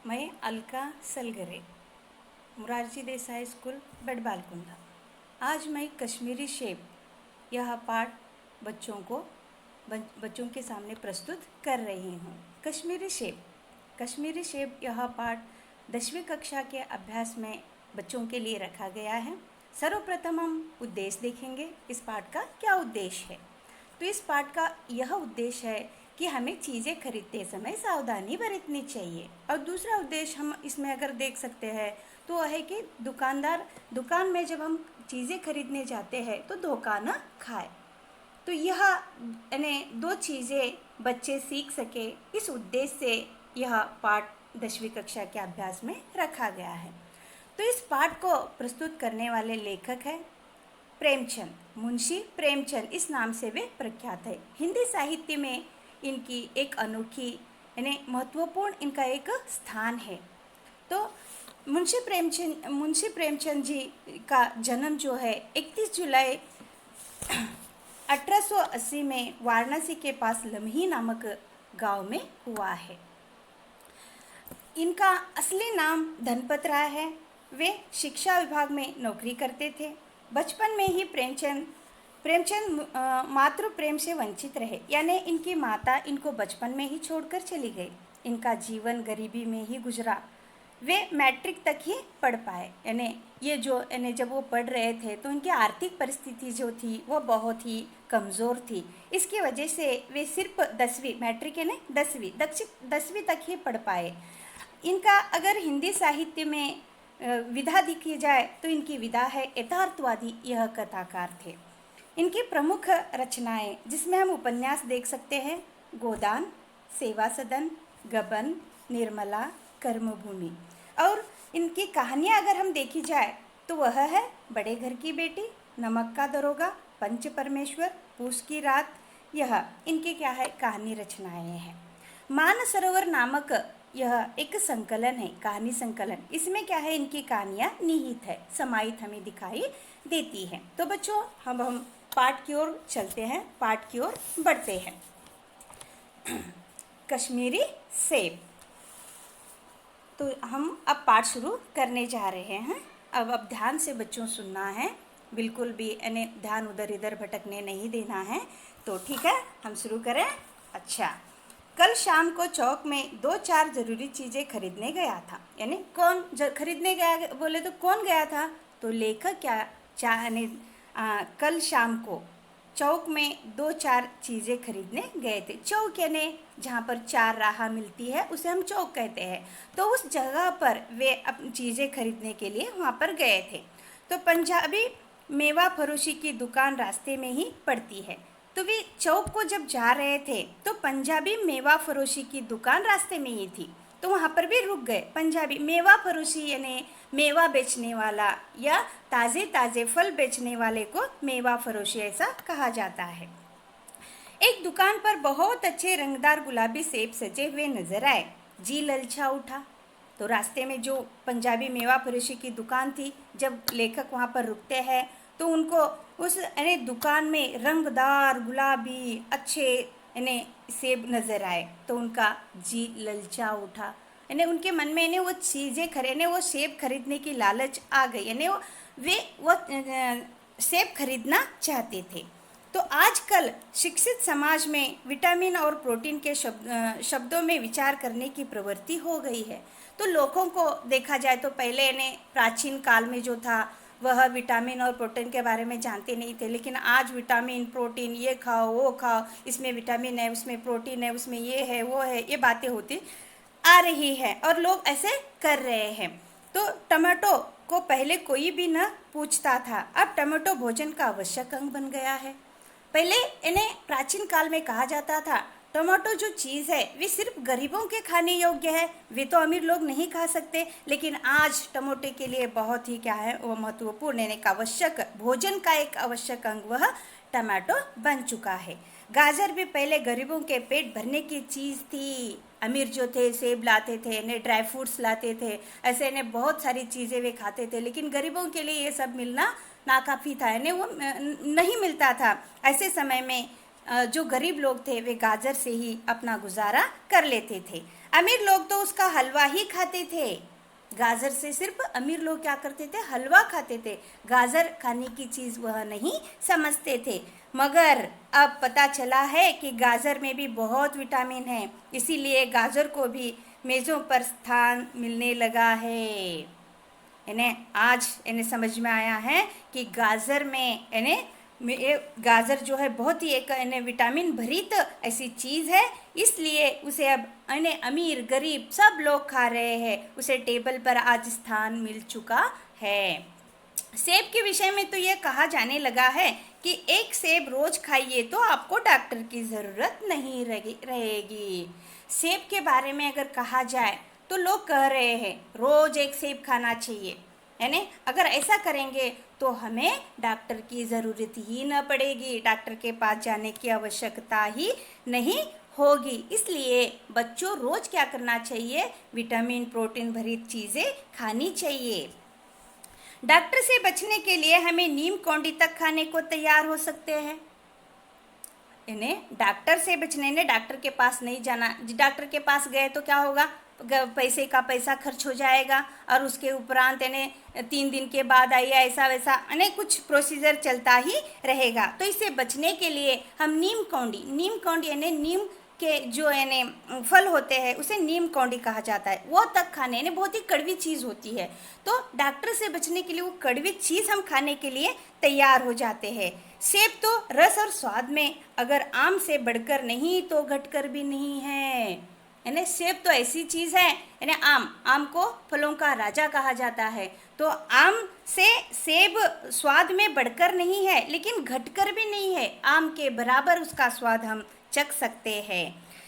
मैं अलका सलगरे, मुरारजी देसाई स्कूल बड़बालकुंडा। आज मैं कश्मीरी शेप यह पाठ बच्चों के सामने प्रस्तुत कर रही हूँ। कश्मीरी शेप यह पाठ 10वीं कक्षा के अभ्यास में बच्चों के लिए रखा गया है। सर्वप्रथम हम उद्देश्य देखेंगे, इस पाठ का क्या उद्देश्य है। तो इस पाठ का यह उद्देश्य है कि हमें चीज़ें खरीदते समय सावधानी बरतनी चाहिए। और दूसरा उद्देश्य हम इसमें अगर देख सकते हैं तो वह है कि दुकान में जब हम चीज़ें खरीदने जाते हैं तो धोखा न खाए। तो यह यानी दो चीज़ें बच्चे सीख सके, इस उद्देश्य से यह पाठ 10वीं कक्षा के अभ्यास में रखा गया है। तो इस पाठ को प्रस्तुत करने वाले लेखक हैं प्रेमचंद, मुंशी प्रेमचंद, इस नाम से वे प्रख्यात है। हिंदी साहित्य में इनकी एक अनोखी यानी महत्वपूर्ण इनका एक स्थान है। तो मुंशी प्रेमचंद जी का जन्म जो है 31 जुलाई 1880 में वाराणसी के पास लम्ही नामक गांव में हुआ है। इनका असली नाम धनपत राय है। वे शिक्षा विभाग में नौकरी करते थे। बचपन में ही प्रेमचंद मातृ प्रेम से वंचित रहे, यानी इनकी माता इनको बचपन में ही छोड़कर चली गई। इनका जीवन गरीबी में ही गुजरा। वे मैट्रिक तक ही पढ़ पाए, यानी जब वो पढ़ रहे थे तो उनकी आर्थिक परिस्थिति जो थी वो बहुत ही कमज़ोर थी। इसकी वजह से वे सिर्फ 10वीं मैट्रिक यानी 10वीं तक ही पढ़ पाए। इनका अगर हिंदी साहित्य में विधा देखी जाए तो इनकी विधा है यथार्थवादी, यह कथाकार थे। इनकी प्रमुख रचनाएं जिसमें हम उपन्यास देख सकते हैं गोदान, सेवा सदन, गबन, निर्मला, कर्मभूमि। और इनकी कहानियां अगर हम देखी जाए तो वह है बड़े घर की बेटी, नमक का दरोगा, पंच परमेश्वर, पूस की रात, यह इनकी क्या है कहानी रचनाएं हैं। मानसरोवर नामक यह एक संकलन है, कहानी संकलन। इसमें क्या है इनकी कहानियाँ निहित है, समाहित हमें दिखाई देती है। तो बच्चों हम पाठ की ओर चलते हैं, पाठ की ओर बढ़ते हैं। कश्मीरी सेब। तो हम अब पाठ शुरू करने जा रहे हैं। अब ध्यान से बच्चों सुनना है, बिल्कुल भी यानी ध्यान उधर इधर भटकने नहीं देना है। तो ठीक है, हम शुरू करें। अच्छा, कल शाम को चौक में 2-4 ज़रूरी चीज़ें खरीदने खरीदने गया था। यानी कौन खरीदने गया बोले तो कौन गया था, तो लेखक कल शाम को चौक में 2-4 चीज़ें खरीदने गए थे। चौक यानी जहाँ पर 4 राह मिलती है उसे हम चौक कहते हैं। तो उस जगह पर वे अपनी चीज़ें खरीदने के लिए वहाँ पर गए थे। तो पंजाबी मेवा फरोशी की दुकान रास्ते में ही पड़ती है। तो वे चौक को जब जा रहे थे तो पंजाबी मेवा फरोशी की दुकान रास्ते में ही थी, तो वहाँ पर भी रुक गए। पंजाबी मेवा फरोशी यानी मेवा बेचने वाला या ताज़े ताज़े फल बेचने वाले को मेवा फरोशी ऐसा कहा जाता है। एक दुकान पर बहुत अच्छे रंगदार गुलाबी सेब सजे हुए नजर आए। जी ललचा उठा। तो रास्ते में जो पंजाबी मेवा फरोशी की दुकान थी, जब लेखक वहाँ पर रुकते हैं तो उनको उस दुकान में रंगदार गुलाबी अच्छे सेब नज़र आए, तो उनका जी ललचा उठा। उनके मन में वो चीज़ें खरीदने, वो सेब खरीदने की लालच आ गई। वो सेब खरीदना चाहते थे। तो आजकल शिक्षित समाज में विटामिन और प्रोटीन के शब्दों में विचार करने की प्रवृत्ति हो गई है। तो लोगों को देखा जाए तो पहले प्राचीन काल में जो था वह विटामिन और प्रोटीन के बारे में जानते नहीं थे, लेकिन आज विटामिन प्रोटीन ये खाओ वो खाओ, इसमें विटामिन है, उसमें प्रोटीन है, उसमें ये है वो है, ये बातें होती आ रही है और लोग ऐसे कर रहे हैं। तो टमाटो को पहले कोई भी न पूछता था, अब टमाटो भोजन का आवश्यक अंग बन गया है। पहले इन्हें प्राचीन काल में कहा जाता था टमाटो जो चीज़ है वे सिर्फ गरीबों के खाने योग्य है, वे तो अमीर लोग नहीं खा सकते। लेकिन आज टमाटो के लिए बहुत ही क्या है वो महत्वपूर्ण एक आवश्यक भोजन का एक आवश्यक अंग वह टमाटो बन चुका है। गाजर भी पहले गरीबों के पेट भरने की चीज़ थी। अमीर जो थे सेब लाते थे, ड्राई फ्रूट्स लाते थे, ऐसे बहुत सारी चीज़ें वे खाते थे, लेकिन गरीबों के लिए ये सब मिलना नाकाफ़ी था, वो नहीं मिलता था। ऐसे समय में जो गरीब लोग थे वे गाजर से ही अपना गुजारा कर लेते थे। अमीर लोग तो उसका हलवा ही खाते थे। गाजर से सिर्फ अमीर लोग क्या करते थे, हलवा खाते थे, गाजर खाने की चीज़ वह नहीं समझते थे। मगर अब पता चला है कि गाजर में भी बहुत विटामिन है, इसीलिए गाजर को भी मेज़ों पर स्थान मिलने लगा है। इन्हें आज इन्हें समझ में आया है कि गाजर में ये गाजर जो है बहुत ही एक इन्हें विटामिन भरित ऐसी चीज़ है, इसलिए उसे अब इन्हें अमीर गरीब सब लोग खा रहे हैं, उसे टेबल पर आज स्थान मिल चुका है। सेब के विषय में तो यह कहा जाने लगा है कि एक सेब रोज खाइए तो आपको डॉक्टर की ज़रूरत नहीं रहेगी। सेब के बारे में अगर कहा जाए तो लोग कह रहे हैं रोज एक सेब खाना चाहिए, है ना। अगर ऐसा करेंगे तो हमें डॉक्टर की ज़रूरत ही न पड़ेगी, डॉक्टर के पास जाने की आवश्यकता ही नहीं होगी। इसलिए बच्चों रोज क्या करना चाहिए, विटामिन प्रोटीन भरित चीज़ें खानी चाहिए। डॉक्टर से बचने के लिए हमें नीम कौड़ी तक खाने को तैयार हो सकते हैं। इन्हें डॉक्टर से बचने ने डॉक्टर के पास नहीं जाना, डॉक्टर के पास गए तो क्या होगा, पैसे का पैसा खर्च हो जाएगा और उसके उपरांत इन्हें 3 दिन के बाद आइए ऐसा वैसा अनेक कुछ प्रोसीजर चलता ही रहेगा। तो इससे बचने के लिए हम नीम कौड़ी यानी नीम के जो यानी फल होते हैं उसे नीम कौड़ी कहा जाता है, वो तक खाने यानी बहुत ही कड़वी चीज़ होती है। तो डॉक्टर से बचने के लिए वो कड़वी चीज़ हम खाने के लिए तैयार हो जाते हैं। सेब तो रस और स्वाद में अगर आम से बढ़कर नहीं तो घटकर भी नहीं है, यानी सेब तो ऐसी चीज़ है, यानी आम को फलों का राजा कहा जाता है। तो आम से सेब स्वाद में बढ़कर नहीं है लेकिन घटकर भी नहीं है, आम के बराबर उसका स्वाद हम चख सकते हैं।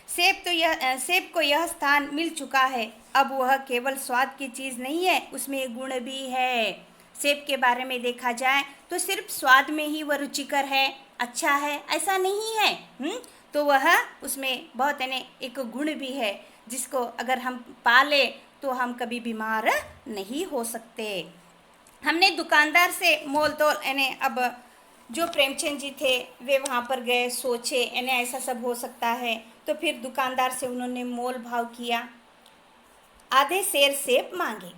सेब को यह स्थान मिल चुका है, अब वह केवल स्वाद की चीज़ नहीं है, उसमें गुण भी है। सेब के बारे में देखा जाए तो सिर्फ स्वाद में ही वह रुचिकर है, अच्छा है, ऐसा नहीं है। तो वह उसमें बहुत एक गुण भी है जिसको अगर हम पाले तो हम कभी बीमार नहीं हो सकते। हमने दुकानदार से मोल तोल अब जो प्रेमचंद जी थे वे वहाँ पर गए, सोचे ऐसा सब हो सकता है, तो फिर दुकानदार से उन्होंने मोल भाव किया। आधे सेर सेब मांगे,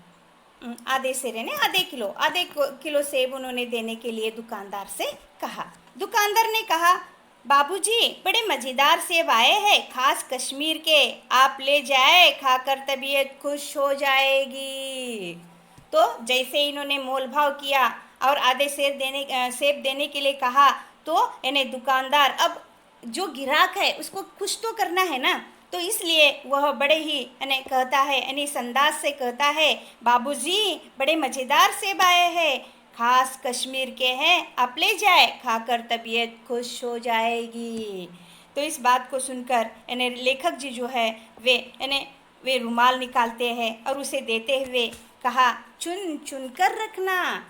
आधे सेर आधे किलो सेब उन्होंने देने के लिए दुकानदार से कहा। दुकानदार ने कहा, बाबूजी बड़े मज़ेदार सेब आए हैं, खास कश्मीर के, आप ले जाए, खाकर तबीयत खुश हो जाएगी। तो जैसे इन्होंने मोल भाव किया और आधे सेब देने के लिए कहा तो दुकानदार अब जो ग्राहक है उसको खुश तो करना है ना, तो इसलिए वह बड़े ही कहता है इस अंदाज से कहता है, बाबूजी बड़े मज़ेदार सेब आए हैं, खास कश्मीर के हैं, आप ले जाए, खाकर तबीयत खुश हो जाएगी। तो इस बात को सुनकर लेखक जी जो है वे रुमाल निकालते हैं और उसे देते हुए कहा, चुन चुन कर रखना।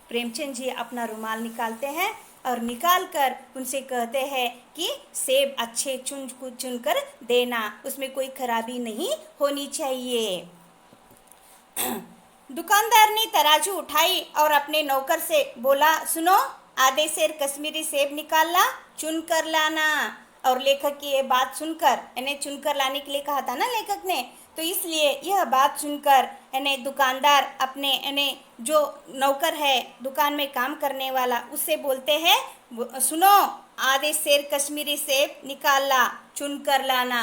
प्रेमचंद जी अपना रुमाल निकालते हैं और निकाल कर उनसे कहते हैं कि सेब अच्छे चुन कर देना, उसमें कोई खराबी नहीं होनी चाहिए। दुकानदार ने तराजू उठाई और अपने नौकर से बोला, सुनो, आधे सेर कश्मीरी सेब निकाल ला, चुन कर लाना। और लेखक की ये बात सुनकर चुनकर लाने के लिए कहा था ना लेखक ने, तो इसलिए यह बात सुनकर दुकानदार अपने जो नौकर है दुकान में काम करने वाला उससे बोलते हैं, सुनो, आधे सेर कश्मीरी सेब निकाल ला, चुन कर लाना।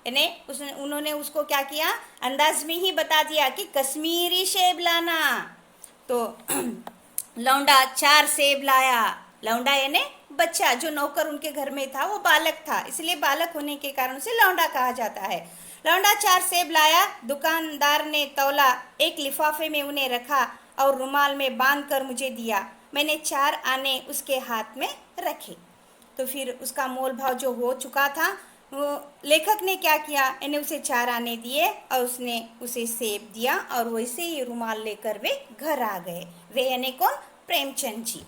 उन्होंने उसको क्या किया, अंदाज में ही बता दिया कि कश्मीरी सेब लाना। तो लौंडा 4 सेब लाया। लौंडा बच्चा, जो नौकर उनके घर में था वो बालक था, इसलिए बालक होने के कारण उसे लौंडा कहा जाता है। लौंडा 4 सेब लाया। दुकानदार ने तौला, एक लिफाफे में उन्हें रखा और रुमाल में बांधकर मुझे दिया। मैंने 4 आने उसके हाथ में रखे। तो फिर उसका मोल भाव जो हो चुका था, वो लेखक ने क्या किया, उसे 4 आने दिए और उसने उसे सेब दिया और वैसे ही रुमाल लेकर वे घर आ गए। वे कौन, प्रेमचंद जी।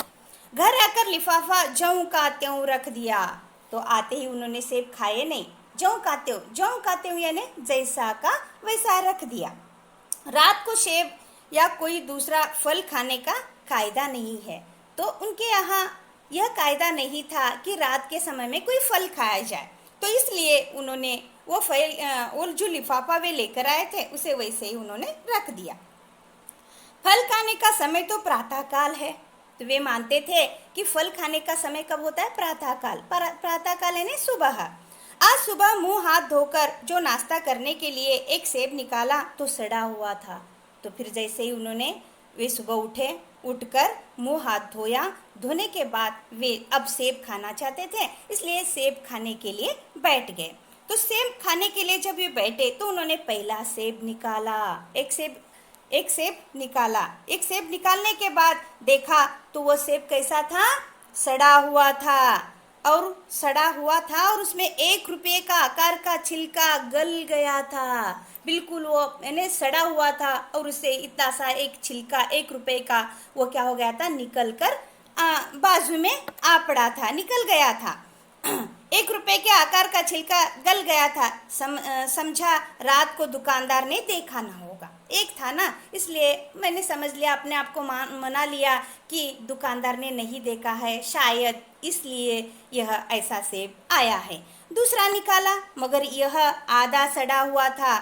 घर आकर लिफाफा ज्यों का त्यों रख दिया। तो आते ही उन्होंने सेब खाए नहीं, ज्यों का त्यों यानी जैसा का वैसा रख दिया। रात को सेब या कोई दूसरा फल खाने का कायदा नहीं है, तो उनके यहाँ यह कायदा नहीं था कि रात के समय में कोई फल खाया जाए, तो इसलिए उन्होंने वो फल और जो लिफाफा वे लेकर आए थे उसे वैसे ही उन्होंने रख दिया। फल खाने का समय तो प्रातःकाल है, तो वे मानते थे कि फल खाने का समय कब होता है? प्रातःकाल। प्रातःकाल यानी सुबह। आज सुबह मुंह हाथ धोकर जो नाश्ता करने के लिए एक सेब निकाला तो सड़ा हुआ था। तो फिर जैसे ही वे सुबह उठकर मुंह हाथ धोया, धोने के बाद वे अब सेब खाना चाहते थे, इसलिए सेब खाने के लिए बैठ गए। तो सेब खाने के लिए जब वे बैठे तो उन्होंने पहला सेब निकाला। एक सेब निकाला। एक सेब निकालने के बाद देखा तो वो सेब कैसा था? सड़ा हुआ था। और उसमें 1 रुपये का आकार का छिलका गल गया था। बिल्कुल वो यानी सड़ा हुआ था और उससे इतना सा एक छिलका 1 रुपये का वो क्या हो गया था? निकल कर बाजू में आ पड़ा था, निकल गया था। 1 रुपये के आकार का छिलका गल गया था। समझा रात को दुकानदार ने देखा ना होगा, एक था ना, इसलिए मैंने समझ लिया, अपने आप को मना लिया कि दुकानदार ने नहीं देखा है, शायद इसलिए यह ऐसा सेब आया है। दूसरा निकाला मगर यह आधा सड़ा हुआ था।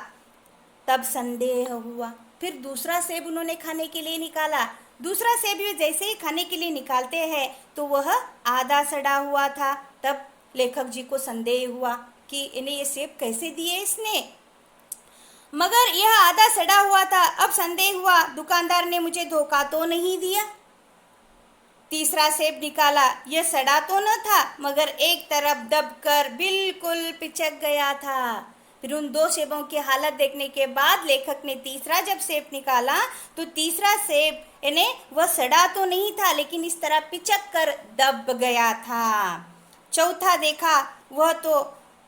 तब संदेह हुआ। फिर दूसरा सेब उन्होंने खाने के लिए निकाला। दूसरा सेब भी जैसे ही खाने के लिए निकालते हैं तो वह आधा सड़ा हुआ था। तब लेखक जी को संदेह हुआ कि इन्हें ये सेब कैसे दिए इसने, मगर यह आधा सड़ा हुआ था। अब संदेह हुआ, दुकानदार ने मुझे धोखा तो नहीं दिया। तीसरा सेब निकाला, यह सड़ा तो न था मगर एक तरफ दबकर बिल्कुल पिचक गया था। फिर उन 2 सेबों की हालत देखने के बाद लेखक ने तीसरा जब सेब निकाला तो तीसरा सेब वह सड़ा तो नहीं था लेकिन इस तरह पिचक कर दब गया था। चौथा देखा, वह तो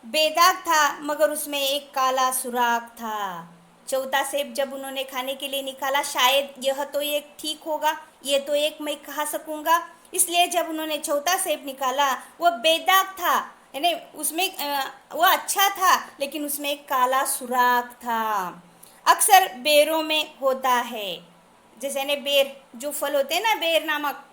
बेदाग था मगर उसमें एक काला सुराख था। चौथा सेब जब उन्होंने खाने के लिए निकाला, शायद यह तो एक ठीक होगा, ये तो एक मैं खा सकूंगा, इसलिए जब उन्होंने चौथा सेब निकाला वह बेदाग था, यानी उसमें वो अच्छा था लेकिन उसमें एक काला सुराख था। अक्सर बेरों में होता है, जैसे ने बेर जो फल होते हैं ना, बेर नामक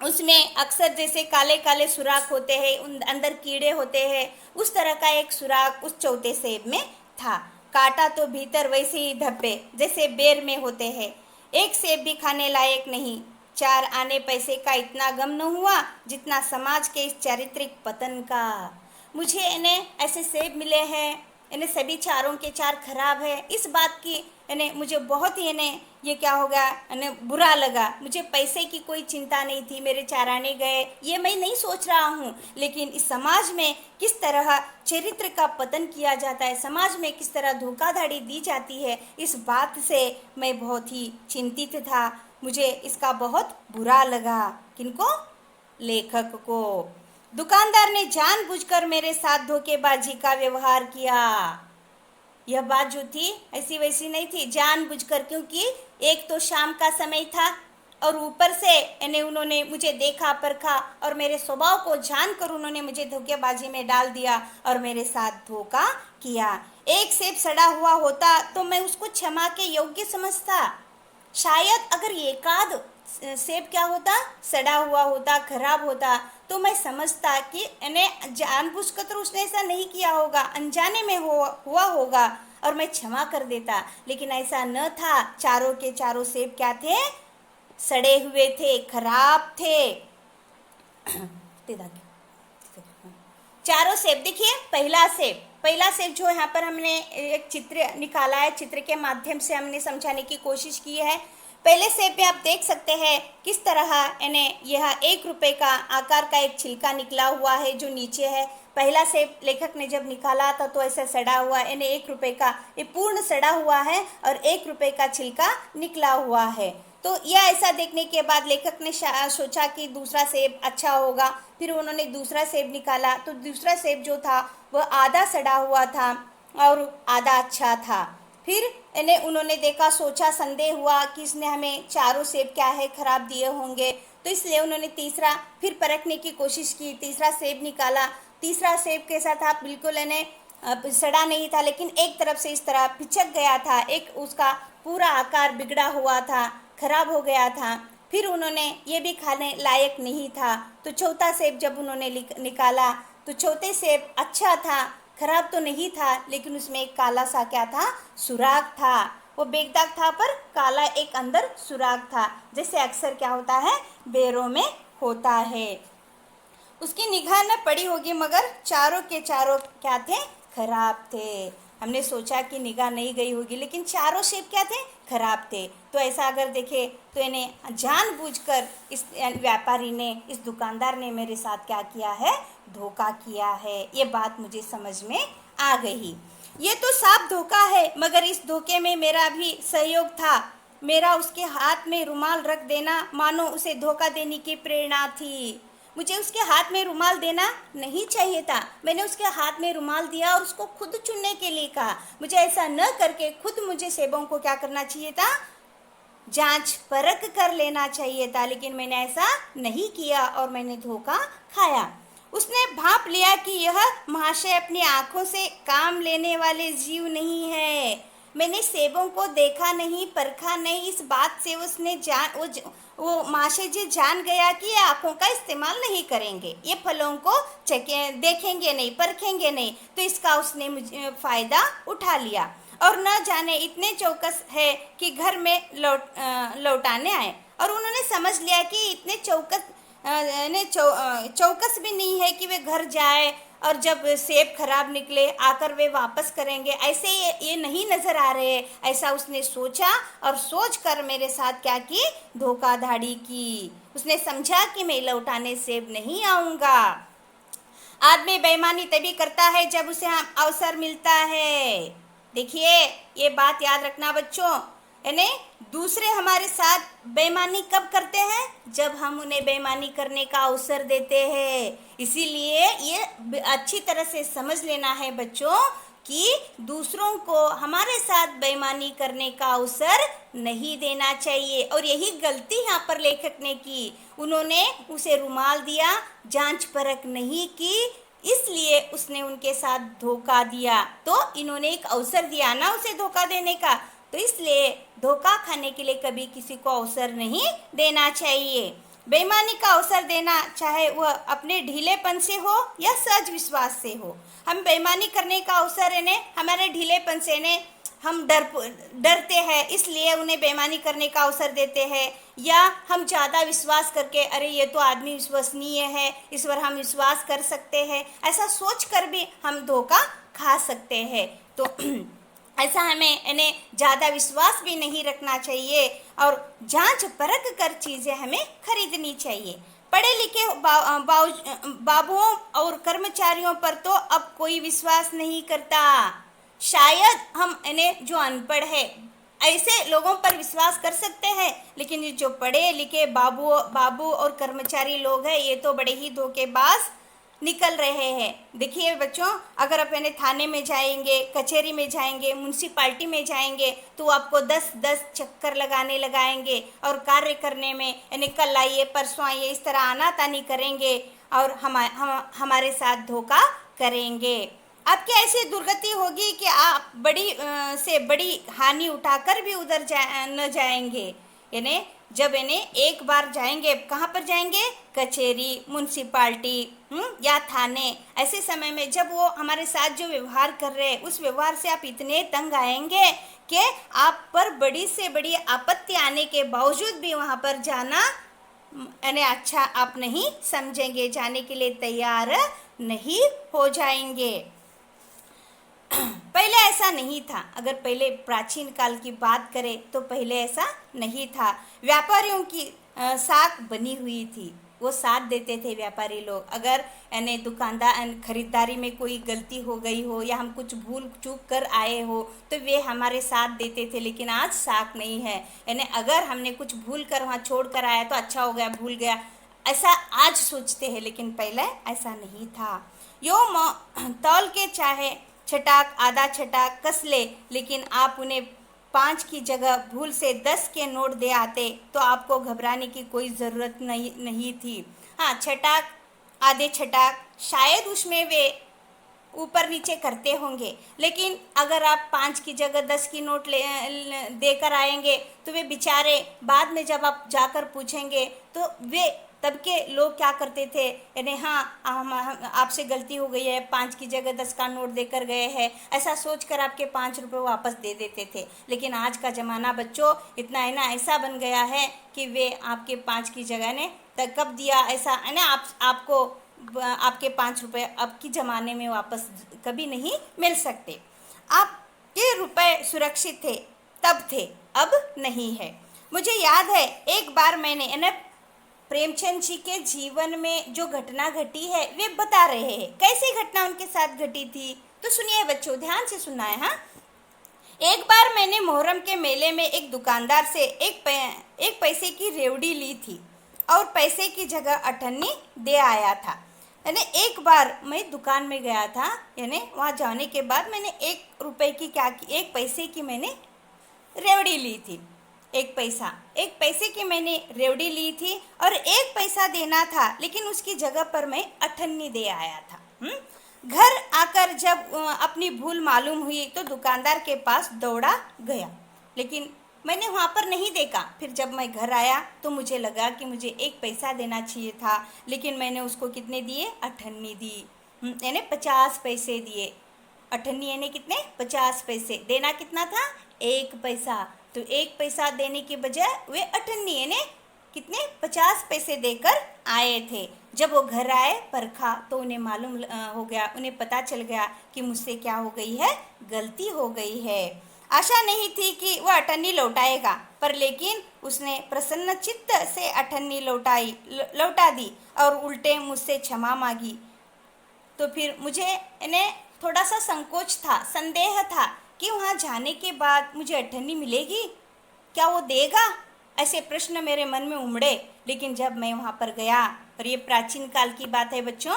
उसमें अक्सर जैसे काले काले सुराख होते हैं, उन अंदर कीड़े होते हैं, उस तरह का एक सुराख उस चौथे सेब में था। काटा तो भीतर वैसे ही धब्बे जैसे बेर में होते हैं। एक सेब भी खाने लायक नहीं। 4 आने पैसे का इतना गम न हुआ जितना समाज के इस चारित्रिक पतन का। मुझे इन्हें ऐसे सेब मिले हैं, इन्हें सभी 4 के 4 खराब है, इस बात की मुझे बहुत ही ये क्या हो गया, बुरा लगा। मुझे पैसे की कोई चिंता नहीं थी, मेरे 4 आने गए, ये मैं नहीं सोच रहा हूँ, लेकिन इस समाज में किस तरह चरित्र का पतन किया जाता है, समाज में किस तरह धोखाधड़ी दी जाती है, इस बात से मैं बहुत ही चिंतित था। मुझे इसका बहुत बुरा लगा। किनको? लेखक को। दुकानदार ने जानबूझकर मेरे साथ धोखेबाजी का व्यवहार किया। यह बात जो थी ऐसी वैसी नहीं थी, जानबूझकर, क्योंकि एक तो शाम का समय था और ऊपर से उन्होंने मुझे देखा परखा और मेरे स्वभाव को जानकर उन्होंने मुझे धोखेबाजी में डाल दिया और मेरे साथ धोखा किया। एक सेब सड़ा हुआ होता तो मैं उसको क्षमा के योग्य समझता। शायद अगर एकाध सेब क्या होता, सड़ा हुआ होता, खराब होता, तो मैं समझता कि इन्हें जानबूझकर तो उसने ऐसा नहीं किया होगा, अनजाने में हुआ होगा और मैं क्षमा कर देता। लेकिन ऐसा न था। 4 के 4 सेब क्या थे? सड़े हुए थे, खराब थे। 4 सेब देखिए। पहला सेब जो यहाँ पर हमने एक चित्र निकाला है, चित्र के माध्यम से हमने समझाने की कोशिश की है। पहले सेब में आप देख सकते हैं किस तरह यह 1 रुपये का आकार का एक छिलका निकला हुआ है जो नीचे है। पहला सेब लेखक ने जब निकाला था तो ऐसा सड़ा हुआ, 1 रुपये का ये पूर्ण सड़ा हुआ है और 1 रुपये का छिलका निकला हुआ है। तो यह ऐसा देखने के बाद लेखक ने सोचा कि दूसरा सेब अच्छा होगा। फिर उन्होंने दूसरा सेब निकाला तो दूसरा सेब जो था वह आधा सड़ा हुआ था और आधा अच्छा था। फिर उन्होंने देखा, सोचा, संदेह हुआ कि इसने हमें 4 सेब क्या है खराब दिए होंगे, तो इसलिए उन्होंने तीसरा फिर परखने की कोशिश की, तीसरा सेब निकाला। तीसरा सेब कैसा था? बिल्कुल सड़ा नहीं था लेकिन एक तरफ से इस तरह पिचक गया था, एक उसका पूरा आकार बिगड़ा हुआ था, खराब हो गया था। फिर उन्होंने ये भी खाने लायक नहीं था। तो चौथा सेब जब उन्होंने निकाला तो चौथे सेब अच्छा था, खराब तो नहीं था, लेकिन उसमें एक काला सा क्या था, सुराग था। वो बेगदाग था पर काला एक अंदर सुराग था, जैसे अक्सर क्या होता है बेरों में होता है। उसकी निगाह न पड़ी होगी मगर चारों के चारों क्या थे, खराब थे। हमने सोचा कि निगाह नहीं गई होगी, लेकिन चारों सेब क्या थे, खराब थे। तो ऐसा अगर देखे तो इन्हें जानबूझकर इस व्यापारी ने, इस दुकानदार ने मेरे साथ क्या किया है, धोखा किया है। ये बात मुझे समझ में आ गई। ये तो साफ धोखा है, मगर इस धोखे में मेरा भी सहयोग था। मेरा उसके हाथ में रुमाल रख देना मानो उसे धोखा देने की प्रेरणा थी। मुझे उसके हाथ में रुमाल देना नहीं चाहिए था। मैंने उसके हाथ में रुमाल दिया और उसको खुद चुनने के लिए कहा। मुझे ऐसा न करके खुद मुझे सेबों को क्या करना चाहिए था, जांच परख कर लेना चाहिए था, लेकिन मैंने ऐसा नहीं किया और मैंने धोखा खाया। उसने भांप लिया कि यह महाशय अपनी आंखों से काम लेने वाले जीव नहीं है। मैंने सेबों को देखा नहीं, परखा नहीं, इस बात से उसने वो महाशय जी जान गया कि ये आंखों का इस्तेमाल नहीं करेंगे, ये फलों को देखेंगे नहीं, परखेंगे नहीं, तो इसका उसने मुझे फायदा उठा लिया। और न जाने इतने चौकस है कि घर में लौटाने आए, और उन्होंने समझ लिया कि इतने चौकस भी नहीं है कि वे घर जाए और जब सेब खराब निकले आकर वे वापस करेंगे, ऐसे ये नहीं नजर आ रहे। ऐसा उसने सोचा और सोच कर मेरे साथ क्या की, धोखाधड़ी की। उसने समझा कि मैं लौटाने सेब नहीं आऊंगा। आदमी बेईमानी तभी करता है जब उसे अवसर मिलता है। देखिए ये बात याद रखना बच्चों, यानी दूसरे हमारे साथ बेईमानी कब करते हैं, जब हम उन्हें बेईमानी करने का अवसर देते हैं। इसीलिए ये अच्छी तरह से समझ लेना है बच्चों कि दूसरों को हमारे साथ बेईमानी करने का अवसर नहीं देना चाहिए। और यही गलती यहाँ पर लेखक ने की। उन्होंने उसे रुमाल दिया, जांच परख नहीं की, इसलिए उसने उनके साथ धोखा दिया। तो इन्होंने एक अवसर दिया ना उसे धोखा देने का, तो इसलिए धोखा खाने के लिए कभी किसी को अवसर नहीं देना चाहिए। बेईमानी का अवसर देना चाहे वह अपने ढीलेपन से हो या सहज विश्वास से हो। हम बेईमानी करने का अवसर इन्हें हमारे ढीलेपन से ने हम डरते हैं, इसलिए उन्हें बेईमानी करने का अवसर देते हैं, या हम ज़्यादा विश्वास करके अरे ये तो आदमी विश्वसनीय है, इस पर हम विश्वास कर सकते हैं, ऐसा सोच कर भी हम धोखा खा सकते हैं। तो ऐसा हमें इन्हें ज़्यादा विश्वास भी नहीं रखना चाहिए और जांच परख कर चीज़ें हमें खरीदनी चाहिए। पढ़े लिखे बाबुओं और कर्मचारियों पर तो अब कोई विश्वास नहीं करता। शायद हम इन्हें जो अनपढ़ है ऐसे लोगों पर विश्वास कर सकते हैं, लेकिन ये जो पढ़े लिखे बाबू और कर्मचारी लोग हैं ये तो बड़े ही धोखेबाज निकल रहे हैं। देखिए बच्चों, अगर आप इन्हें थाने में जाएंगे, कचहरी में जाएंगे, म्यूनसिपाल्टी में जाएंगे तो आपको 10-10 चक्कर लगाएंगे और कार्य करने में इन्हें कल आइए परसों आइए इस तरह आनाकानी करेंगे और हमारे साथ धोखा करेंगे। आपकी ऐसी दुर्गति होगी कि आप बड़ी से बड़ी हानि उठाकर भी उधर न जाएंगे। यानी जब इन्हें एक बार जाएंगे, कहाँ पर जाएंगे, कचहरी, म्यूनसिपाल्टी या थाने, ऐसे समय में जब वो हमारे साथ जो व्यवहार कर रहे हैं उस व्यवहार से आप इतने तंग आएंगे कि आप पर बड़ी से बड़ी आपत्ति आने के बावजूद भी वहाँ पर जाना यानी अच्छा आप नहीं समझेंगे, जाने के लिए तैयार नहीं हो जाएंगे। पहले ऐसा नहीं था। अगर पहले प्राचीन काल की बात करें तो पहले ऐसा नहीं था। व्यापारियों की साख बनी हुई थी, वो साथ देते थे व्यापारी लोग। अगर यानी दुकानदार खरीदारी में कोई गलती हो गई हो या हम कुछ भूल चूक कर आए हो तो वे हमारे साथ देते थे, लेकिन आज साख नहीं है। यानी अगर हमने कुछ भूल कर वहाँ छोड़ कर आया तो अच्छा हो गया, भूल गया, ऐसा आज सोचते हैं, लेकिन पहले ऐसा नहीं था। यो तौल के चाहे छटाक आधा छटाक कस ले, लेकिन आप उन्हें 5 की जगह भूल से 10 के नोट दे आते तो आपको घबराने की कोई ज़रूरत नहीं थी। हाँ, छटाक आधे छटाक शायद उसमें वे ऊपर नीचे करते होंगे, लेकिन अगर आप 5 की जगह 10 की नोट देकर आएंगे तो वे बेचारे बाद में जब आप जाकर पूछेंगे तो वे तब के लोग क्या करते थे, यानी हाँ हम आपसे गलती हो गई है, 5 की जगह 10 का नोट देकर गए हैं, ऐसा सोचकर आपके 5 रुपये वापस दे देते थे। लेकिन आज का ज़माना बच्चों इतना है ना ऐसा बन गया है कि वे आपके 5 की जगह ने तक कब दिया ऐसा है ना, आपको आपके 5 रुपये अब की ज़माने में वापस कभी नहीं मिल सकते। आप ये रुपए सुरक्षित थे तब थे, अब नहीं है। मुझे याद है एक बार मैंने प्रेमचंद जी के जीवन में जो घटना घटी है वे बता रहे हैं, कैसी घटना उनके साथ घटी थी, तो सुनिए बच्चों, ध्यान से सुनना है। हाँ, एक बार मैंने मोहर्रम के मेले में एक दुकानदार से एक पैसे की रेवड़ी ली थी और पैसे की जगह अठन्नी दे आया था। यानी एक बार मैं दुकान में गया था, यानी वहाँ जाने के बाद मैंने 1 रुपए की 1 पैसे की मैंने रेवड़ी ली थी। 1 पैसे की मैंने रेवड़ी ली थी और 1 पैसा देना था, लेकिन उसकी जगह पर मैं अठन्नी दे आया था। घर आकर जब अपनी भूल मालूम हुई तो दुकानदार के पास दौड़ा गया, लेकिन मैंने वहाँ पर नहीं देखा। फिर जब मैं घर आया तो मुझे लगा कि मुझे 1 पैसा देना चाहिए था, लेकिन मैंने उसको कितने दिए, अठन्नी दी, यानी 50 पैसे दिए। अठन्नी यानी कितने, 50 पैसे। देना कितना था, 1 पैसा। तो 1 पैसा देने के बजाय वे अठन्नी यानी कितने, 50 पैसे देकर आए थे। जब वो घर आए परखा तो उन्हें मालूम हो गया, उन्हें पता चल गया कि मुझसे क्या हो गई है, गलती हो गई है। आशा नहीं थी कि वह अठन्नी लौटाएगा, पर लेकिन उसने प्रसन्न चित्त से अठन्नी लौटा दी और उल्टे मुझसे क्षमा मांगी। तो फिर मुझे इन्हें थोड़ा सा संकोच था, संदेह था कि वहाँ जाने के बाद मुझे अठन्नी मिलेगी, क्या वो देगा, ऐसे प्रश्न मेरे मन में उमड़े। लेकिन जब मैं वहाँ पर गया, और ये प्राचीन काल की बात है बच्चों,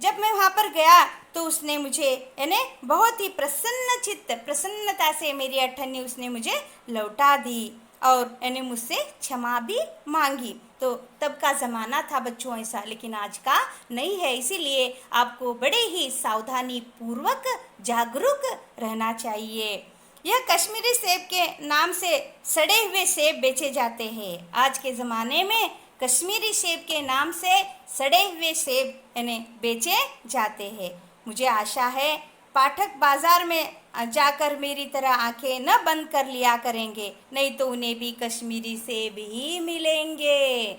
जब मैं वहाँ पर गया तो उसने मुझे यानी बहुत ही प्रसन्नता से मेरी अठन्नी उसने मुझे लौटा दी और यानी मुझसे क्षमा भी मांगी। तो तब का ज़माना था बच्चों ऐसा, लेकिन आज का नहीं है। इसीलिए आपको बड़े ही सावधानी पूर्वक जागरूक रहना चाहिए। यह कश्मीरी सेब के नाम से सड़े हुए सेब बेचे जाते हैं। आज के ज़माने में कश्मीरी सेब के नाम से सड़े हुए सेब यानी बेचे जाते हैं। मुझे आशा है पाठक बाजार में जाकर मेरी तरह आंखें न बंद कर लिया करेंगे, नहीं तो उन्हें भी कश्मीरी सेब ही मिलेंगे।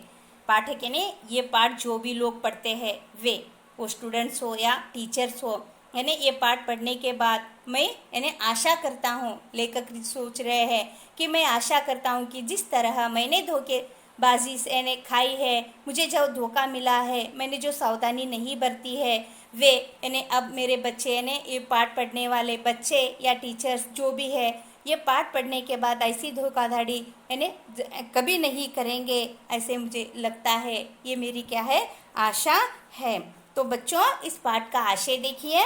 पाठक यानी ये पाठ जो भी लोग पढ़ते हैं वे, वो स्टूडेंट्स हो या टीचर्स हो, यानी ये पाठ पढ़ने के बाद मैं यानी आशा करता हूँ, लेखक सोच रहे हैं कि मैं आशा करता हूँ कि जिस तरह मैंने धोखेबाजी से यानी खाई है, मुझे जो धोखा मिला है, मैंने जो सावधानी नहीं बरती है, वे यानी अब मेरे बच्चे यानी ये पाठ पढ़ने वाले बच्चे या टीचर्स जो भी है, ये पाठ पढ़ने के बाद ऐसी धोखाधड़ी यानी कभी नहीं करेंगे, ऐसे मुझे लगता है। ये मेरी क्या है, आशा है। तो बच्चों इस पाठ का आशय देखिए।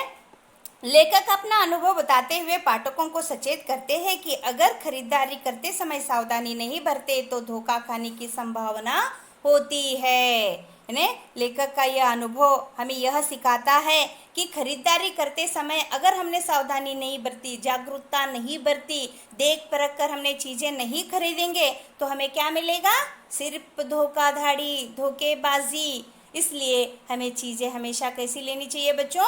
लेखक अपना अनुभव बताते हुए पाठकों को सचेत करते हैं कि अगर खरीदारी करते समय सावधानी नहीं बरते तो धोखा खाने की संभावना होती है। लेखक का यह अनुभव हमें यह सिखाता है कि खरीदारी करते समय अगर हमने सावधानी नहीं बरती, जागरूकता नहीं बरती, देख परख कर हमने चीज़ें नहीं खरीदेंगे तो हमें क्या मिलेगा, सिर्फ धोखाधड़ी, धोखेबाजी। इसलिए हमें चीज़ें हमेशा कैसी लेनी चाहिए बच्चों,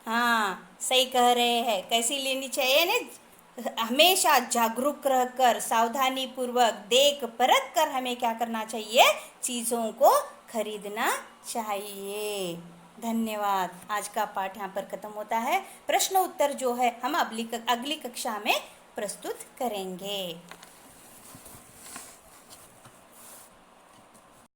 हाँ सही कह रहे हैं, कैसी लेनी चाहिए ना, हमेशा जागरूक रहकर सावधानी पूर्वक देख परख कर हमें क्या करना चाहिए, चीज़ों को खरीदना चाहिए। धन्यवाद। आज का पाठ यहाँ पर खत्म होता है। प्रश्न उत्तर जो है हम अगली कक्षा में प्रस्तुत करेंगे।